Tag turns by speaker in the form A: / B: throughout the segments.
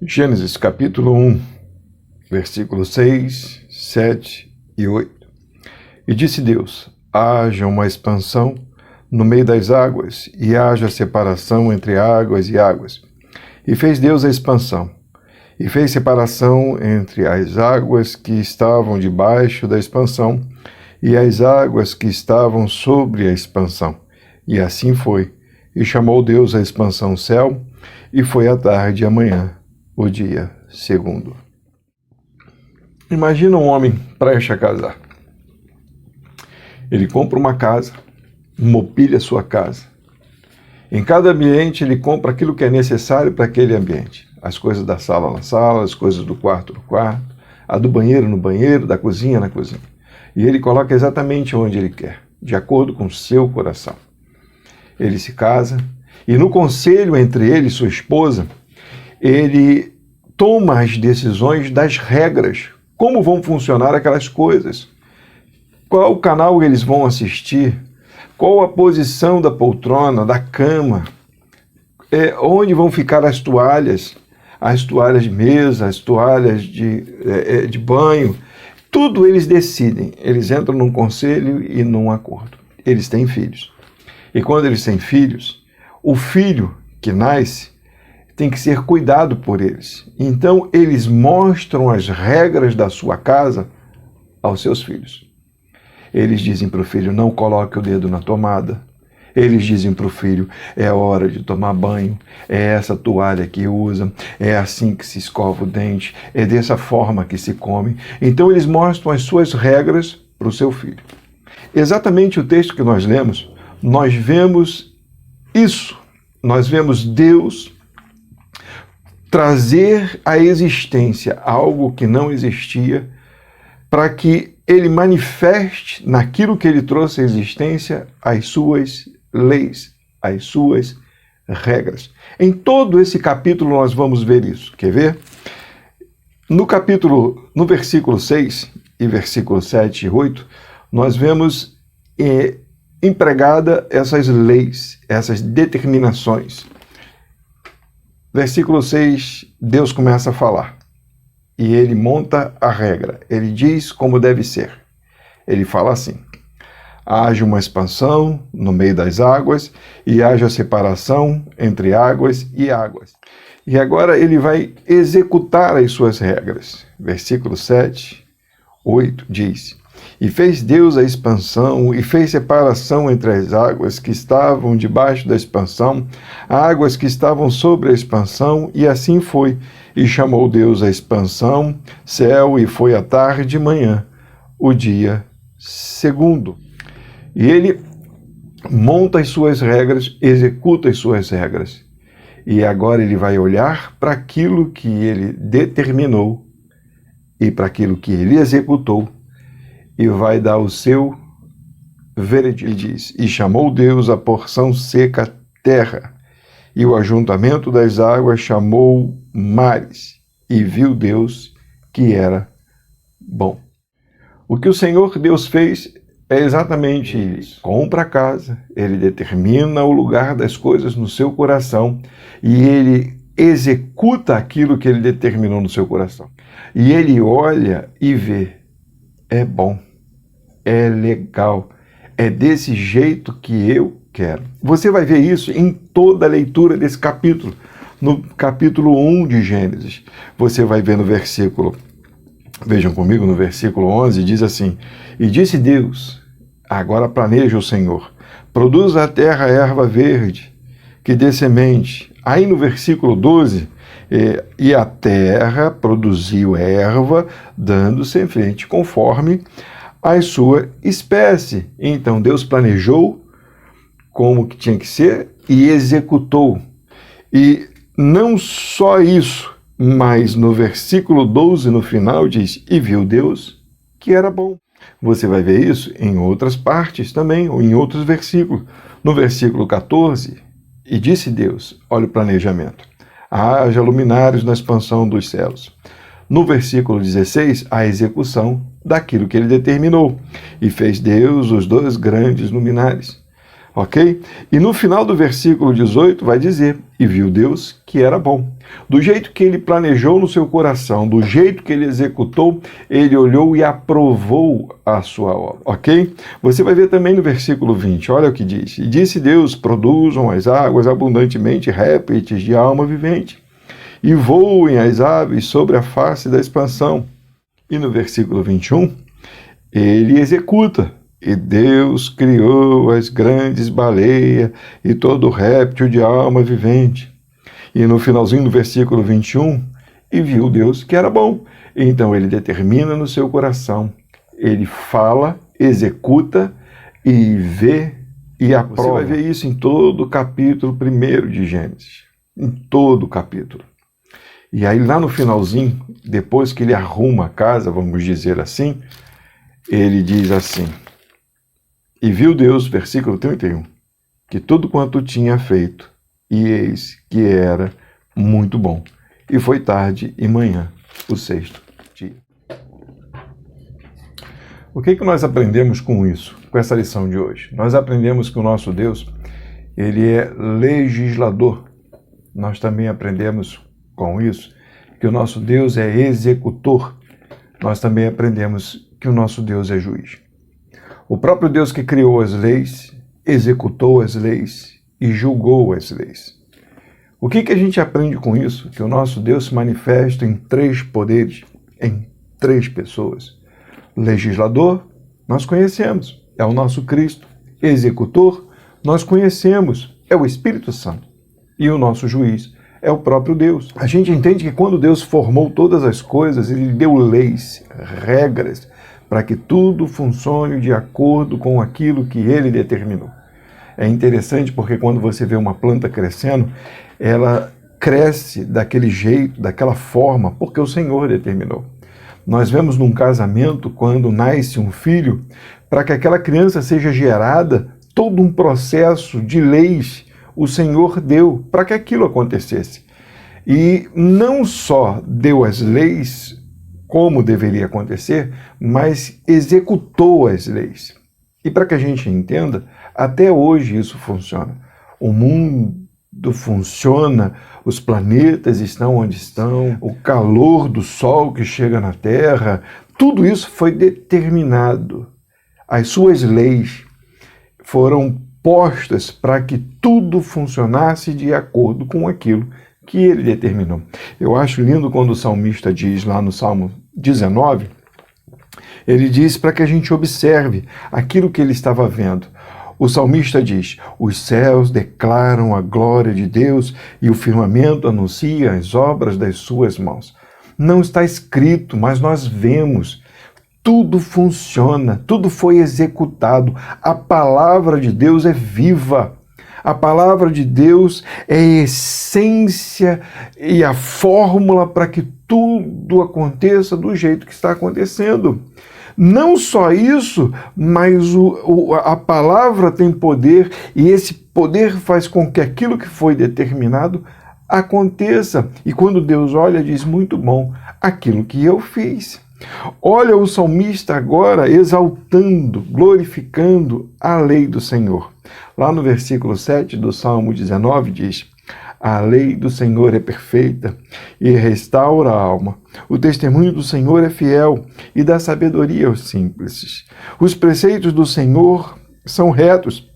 A: Gênesis capítulo 1, versículos 6, 7 e 8. E disse Deus: haja uma expansão no meio das águas, e haja separação entre águas e águas. E fez Deus a expansão, e fez separação entre as águas que estavam debaixo da expansão e as águas que estavam sobre a expansão. E assim foi. E chamou Deus a expansão céu, e foi a tarde e a manhã, o dia segundo. Imagina um homem prestes a casar. Ele compra uma casa, mobília sua casa. Em cada ambiente ele compra aquilo que é necessário para aquele ambiente. As coisas da sala na sala, as coisas do quarto no quarto, a do banheiro no banheiro, da cozinha na cozinha. E ele coloca exatamente onde ele quer, de acordo com o seu coração. Ele se casa e no conselho entre ele e sua esposa, ele toma as decisões das regras, como vão funcionar aquelas coisas, qual o canal eles vão assistir, qual a posição da poltrona, da cama, onde vão ficar as toalhas de mesa, as toalhas de banho, tudo eles decidem, eles entram num conselho e num acordo. Eles têm filhos. E quando eles têm filhos, o filho que nasce tem que ser cuidado por eles. Então, eles mostram as regras da sua casa aos seus filhos. Eles dizem para o filho: não coloque o dedo na tomada. Eles dizem para o filho: é hora de tomar banho, é essa toalha que usa, é assim que se escova o dente, é dessa forma que se come. Então, eles mostram as suas regras para o seu filho. Exatamente o texto que nós lemos, nós vemos isso. Nós vemos Deus trazer à existência algo que não existia, para que ele manifeste naquilo que ele trouxe à existência as suas leis, as suas regras. Em todo esse capítulo nós vamos ver isso. Quer ver? No versículo 6 e versículo 7 e 8, nós vemos empregada essas leis, essas determinações. Versículo 6, Deus começa a falar. E ele monta a regra. Ele diz como deve ser. Ele fala assim: haja uma expansão no meio das águas e haja separação entre águas e águas. E agora ele vai executar as suas regras. Versículo 7, 8 diz: e fez Deus a expansão, e fez separação entre as águas que estavam debaixo da expansão, águas que estavam sobre a expansão, e assim foi. E chamou Deus a expansão céu, e foi a tarde e manhã, o dia segundo. E ele monta as suas regras, executa as suas regras. E agora ele vai olhar para aquilo que ele determinou e para aquilo que ele executou, e vai dar o seu veredito. Ele diz: e chamou Deus a porção seca terra, e o ajuntamento das águas chamou mares, e viu Deus que era bom. O que o Senhor Deus fez é exatamente isso. Compra a casa, ele determina o lugar das coisas no seu coração, e ele executa aquilo que ele determinou no seu coração. E ele olha e vê: é bom, é legal, é desse jeito que eu quero. Você vai ver isso em toda a leitura desse capítulo. No capítulo 1 de Gênesis, você vai ver no versículo, vejam comigo, no versículo 11, diz assim: e disse Deus, agora planeja o Senhor, produza a terra erva verde, que dê semente. Aí no versículo 12, e a terra produziu erva, dando semente conforme a sua espécie. Então Deus planejou como que tinha que ser e executou. E não só isso, mas no versículo 12, no final, diz: e viu Deus que era bom. Você vai ver isso em outras partes também, ou em outros versículos. No versículo 14, e disse Deus, olha o planejamento: haja luminares na expansão dos céus. No versículo 16, a execução daquilo que ele determinou. E fez Deus os 2 grandes luminares, Ok? E no final do versículo 18 vai dizer, e viu Deus que era bom. Do jeito que ele planejou no seu coração, do jeito que ele executou, ele olhou e aprovou a sua obra. Ok? Você vai ver também no versículo 20, olha o que diz. E disse Deus, produzam as águas abundantemente répteis de alma vivente, e voem as aves sobre a face da expansão. E no versículo 21, ele executa. E Deus criou as grandes baleias e todo réptil de alma vivente. E no finalzinho do versículo 21, e viu Deus que era bom. Então ele determina no seu coração, ele fala, executa e vê e aprova. Você vai ver isso em todo o capítulo 1 de Gênesis. Em todo o capítulo. E aí lá no finalzinho, depois que ele arruma a casa, vamos dizer assim, ele diz assim, e viu Deus, versículo 31, que tudo quanto tinha feito, e eis que era muito bom. E foi tarde e manhã, o sexto dia. O que nós aprendemos com isso, com essa lição de hoje? Nós aprendemos que o nosso Deus, ele é legislador. Nós também aprendemos com isso que o nosso Deus é executor. Nós também aprendemos que o nosso Deus é juiz. O próprio Deus que criou as leis, executou as leis e julgou as leis. O que a gente aprende com isso? Que o nosso Deus se manifesta em 3 poderes, em 3 pessoas. Legislador, nós conhecemos, é o nosso Cristo. Executor, nós conhecemos, é o Espírito Santo. E o nosso juiz é o próprio Deus. A gente entende que quando Deus formou todas as coisas, ele deu leis, regras, para que tudo funcione de acordo com aquilo que ele determinou. É interessante porque quando você vê uma planta crescendo, ela cresce daquele jeito, daquela forma, porque o Senhor determinou. Nós vemos num casamento, quando nasce um filho, para que aquela criança seja gerada, todo um processo de leis o Senhor deu para que aquilo acontecesse. E não só deu as leis como deveria acontecer, mas executou as leis. E para que a gente entenda, até hoje isso funciona. O mundo funciona, os planetas estão onde estão, o calor do Sol que chega na Terra, tudo isso foi determinado. As suas leis foram postas para que tudo funcionasse de acordo com aquilo que ele determinou. Eu acho lindo quando o salmista diz lá no Salmo 19, ele diz para que a gente observe aquilo que ele estava vendo. O salmista diz, os céus declaram a glória de Deus e o firmamento anuncia as obras das suas mãos. Não está escrito, mas nós vemos. Tudo funciona, tudo foi executado. A palavra de Deus é viva. A palavra de Deus é a essência e a fórmula para que tudo aconteça do jeito que está acontecendo. Não só isso, mas a palavra tem poder e esse poder faz com que aquilo que foi determinado aconteça. E quando Deus olha, diz, muito bom, aquilo que eu fiz. Olha o salmista agora exaltando, glorificando a lei do Senhor. Lá no versículo 7 do Salmo 19 diz, a lei do Senhor é perfeita e restaura a alma. O testemunho do Senhor é fiel e dá sabedoria aos simples. Os preceitos do Senhor são retos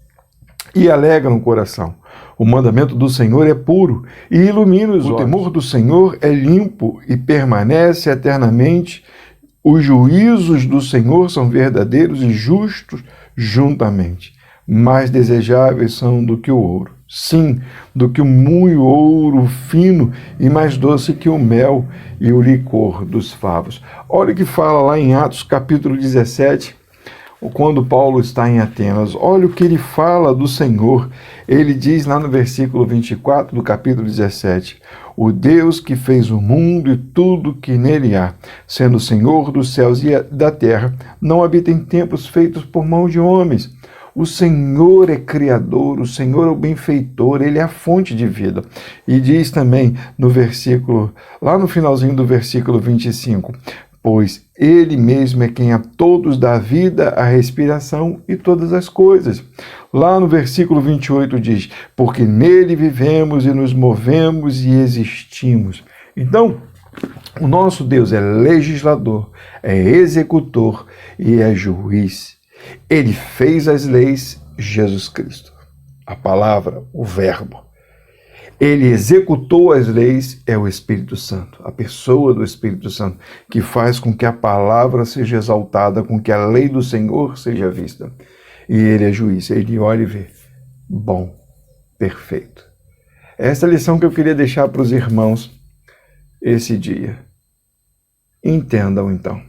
A: e alegram o coração. O mandamento do Senhor é puro e ilumina os olhos. O temor do Senhor é limpo e permanece eternamente. Os juízos do Senhor são verdadeiros e justos juntamente. Mais desejáveis são do que o ouro. Sim, do que o muito ouro fino e mais doce que o mel e o licor dos favos. Olha o que fala lá em Atos capítulo 17, quando Paulo está em Atenas. Olha o que ele fala do Senhor. Ele diz lá no versículo 24 do capítulo 17, o Deus que fez o mundo e tudo que nele há, sendo o Senhor dos céus e da terra, não habita em templos feitos por mão de homens. O Senhor é criador, o Senhor é o benfeitor, ele é a fonte de vida. E diz também no versículo, lá no finalzinho do versículo 25, pois ele mesmo é quem a todos dá vida, a respiração e todas as coisas. Lá no versículo 28 diz, porque nele vivemos e nos movemos e existimos. Então, o nosso Deus é legislador, é executor e é juiz. Ele fez as leis, Jesus Cristo, a palavra, o verbo. Ele executou as leis, é o Espírito Santo, a pessoa do Espírito Santo, que faz com que a palavra seja exaltada, com que a lei do Senhor seja vista. E ele é juiz, ele olha e vê, bom, perfeito. Essa é a lição que eu queria deixar para os irmãos esse dia. Entendam então,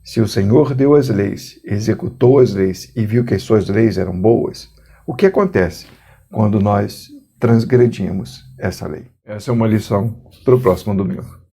A: se o Senhor deu as leis, executou as leis e viu que as suas leis eram boas, o que acontece quando nós transgredimos essa lei? Essa é uma lição para o próximo domingo.